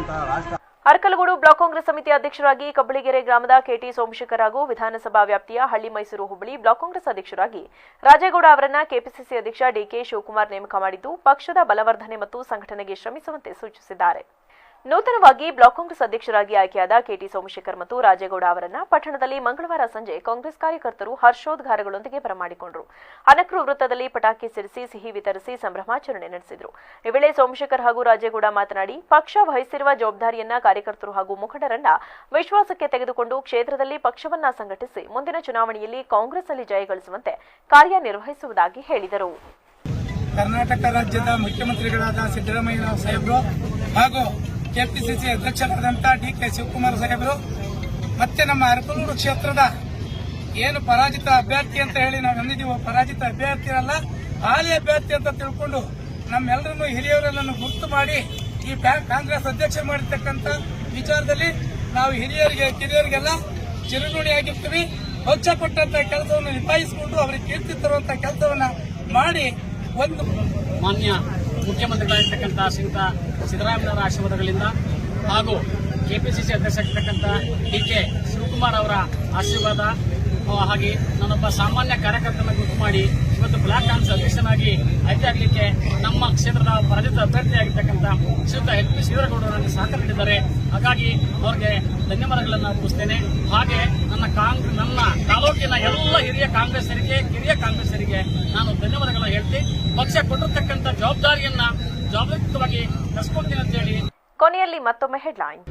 ಮಾಡಿರುವಂತಹ ರಾಷ್ಟ್ರ. ಅರಕಲಗೂಡು ಬ್ಲಾಕ್ ಕಾಂಗ್ರೆಸ್ ಸಮಿತಿ ಅಧ್ಯಕ್ಷರಾಗಿ ಕಬ್ಬಳಿಗೆರೆ ಗ್ರಾಮದ ಕೆಟಿ ಸೋಮಶೇಖರ್ ಹಾಗೂ ವಿಧಾನಸಭಾ ವ್ಯಾಪ್ತಿಯ ಹಳ್ಳಿ ಮೈಸೂರು ಹೋಬಳಿ ಬ್ಲಾಕ್ ಕಾಂಗ್ರೆಸ್ ಅಧ್ಯಕ್ಷರಾಗಿ ರಾಜೇಗೌಡ ಅವರನ್ನ ಕೆಪಿಸಿಸಿ ಅಧ್ಯಕ್ಷ ಡಿಕೆ ಶಿವಕುಮಾರ್ ನೇಮಕ ಮಾಡಿದ್ದು ಪಕ್ಷದ ಬಲವರ್ಧನೆ ಮತ್ತು ಸಂಘಟನೆಗೆ ಶ್ರಮಿಸುವಂತೆ ಸೂಚಿಸಿದ್ದಾರೆ. ನೂತನವಾಗಿ ಬ್ಲಾಕ್ ಕಾಂಗ್ರೆಸ್ ಅಧ್ಯಕ್ಷರಾಗಿ ಆಯ್ಕೆಯಾದ ಕೆಟಿ ಸೋಮಶೇಖರ್ ಮತ್ತು ರಾಜೇಗೌಡ ಅವರನ್ನ ಪಟ್ಟಣದಲ್ಲಿ ಮಂಗಳವಾರ ಸಂಜೆ ಕಾಂಗ್ರೆಸ್ ಕಾರ್ಯಕರ್ತರು ಹರ್ಷೋದ್ಗಾರಗಳೊಂದಿಗೆ ಬರಮಾಡಿಕೊಂಡರು. ಅನಕ್ರು ವೃತ್ತದಲ್ಲಿ ಪಟಾಕಿ ಸಿಡಿಸಿ ಸಿಹಿ ವಿತರಿಸಿ ಸಂಭ್ರಮಾಚರಣೆ ನಡೆಸಿದರು. ಈ ವೇಳೆ ಸೋಮಶೇಖರ್ ಹಾಗೂ ರಾಜೇಗೌಡ ಮಾತನಾಡಿ, ಪಕ್ಷ ವಹಿಸಿರುವ ಜವಾಬ್ದಾರಿಯನ್ನ ಕಾರ್ಯಕರ್ತರು ಹಾಗೂ ಮುಖಂಡರನ್ನ ವಿಶ್ವಾಸಕ್ಕೆ ತೆಗೆದುಕೊಂಡು ಕ್ಷೇತ್ರದಲ್ಲಿ ಪಕ್ಷವನ್ನ ಸಂಘಟಿಸಿ ಮುಂದಿನ ಚುನಾವಣೆಯಲ್ಲಿ ಕಾಂಗ್ರೆಸ್ನಲ್ಲಿ ಜಯಗಳಿಸುವಂತೆ ಕಾರ್ಯನಿರ್ವಹಿಸುವುದಾಗಿ ಹೇಳಿದರು. ಕರ್ನಾಟಕ ರಾಜ್ಯದ ಮುಖ್ಯಮಂತ್ರಿಗಳಾದ ಸಿದ್ದರಾಮಯ್ಯ ಸಾಹೇಬರು ಹಾಗೂ ಕೆಪಿಸಿಸಿ ಅಧ್ಯಕ್ಷರಾದಂತಹ ಡಿಕೆ ಶಿವಕುಮಾರ್ ಸಾಹೇಬರು ಮತ್ತೆ ನಮ್ಮ ಅರಕಲಗೂಡು ಕ್ಷೇತ್ರದ ಏನು ಪರಾಜಿತ ಅಭ್ಯರ್ಥಿ ಅಂತ ಹೇಳಿ ನಾವು ಅಂದಿದ್ದೀವೋ, ಪರಾಜಿತ ಅಭ್ಯರ್ಥಿ ಅಲ್ಲ ಹಾಲಿ ಅಭ್ಯರ್ಥಿ ಅಂತ ತಿಳ್ಕೊಂಡು ನಮ್ಮೆಲ್ಲರನ್ನು ಹಿರಿಯವರೆಲ್ಲನ್ನು ಗುರುತು ಮಾಡಿ ಈ ಕಾಂಗ್ರೆಸ್ ಅಧ್ಯಕ್ಷ ಮಾಡಿರ್ತಕ್ಕಂಥ ವಿಚಾರದಲ್ಲಿ ನಾವು ಕಿರಿಯರಿಗೆಲ್ಲ ಚಿರುನುಡಿಯಾಗಿರ್ತೀವಿ. ಪಕ್ಷ ಕೊಟ್ಟಂತ ಕೆಲಸವನ್ನು ನಿಭಾಯಿಸಿಕೊಂಡು ಅವರಿಗೆ ಕೀರ್ತಿ ತರುವಂತಹ ಕೆಲಸವನ್ನ ಮಾಡಿ ಒಂದು ಮಾನ್ಯ ಮುಖ್ಯಮಂತ್ರಿಗಳಾಗಿರ್ತಕ್ಕಂಥ ಶ್ರೀಯುತ ಸಿದ್ದರಾಮಯ್ಯನವರ ಆಶೀರ್ವಾದಗಳಿಂದ ಹಾಗೂ ಕೆಪಿಸಿಸಿ ಅಧ್ಯಕ್ಷರಾಗಿರ್ತಕ್ಕಂಥ ಡಿಕೆ ಶಿವಕುಮಾರ್ ಅವರ ಆಶೀರ್ವಾದ ಹಾಗೆ ನಾನೊಬ್ಬ ಸಾಮಾನ್ಯ ಕಾರ್ಯಕರ್ತನ ಗುರುತು ಮಾಡಿ ಇವತ್ತು ಬ್ಲಾಕ್ ಕಾಂಗ್ರೆಸ್ ಅಧ್ಯಕ್ಷನಾಗಿ ಆಯ್ಕೆಯಾಗಲಿಕ್ಕೆ ನಮ್ಮ ಕ್ಷೇತ್ರದ ಪರಾಜಿತ ಅಭ್ಯರ್ಥಿಯಾಗಿರ್ತಕ್ಕಂಥ ಶ್ರೀಯುತ ಎಚ್ ಪಿ ಶಿವರೇಗೌಡರು ನನಗೆ ಸಹಕಾರ ನೀಡಿದ್ದಾರೆ. ಹಾಗಾಗಿ ಅವರಿಗೆ ಧನ್ಯವಾದಗಳನ್ನು ಅರ್ಪಿಸುತ್ತೇನೆ. ಹಾಗೆ ನನ್ನ ತಾಲೂಕಿನ ಎಲ್ಲ ಹಿರಿಯ ಕಾಂಗ್ರೆಸ್ಸರಿಗೆ ನಾನು ಧನ್ಯವಾದಗಳನ್ನು ಹೇಳ್ತೀನಿ. ಪಕ್ಷ ಕೊಟ್ಟಿರ್ತಕ್ಕಂಥ ಜವಾಬ್ದಾರಿಯುತವಾಗಿ ನಡೆಸಿಕೊಡ್ತೀನಿ ಅಂತ ಹೇಳಿ ಕೊನೆಯಲ್ಲಿ ಮತ್ತೊಮ್ಮೆ ಹೆಡ್ಲೈನ್.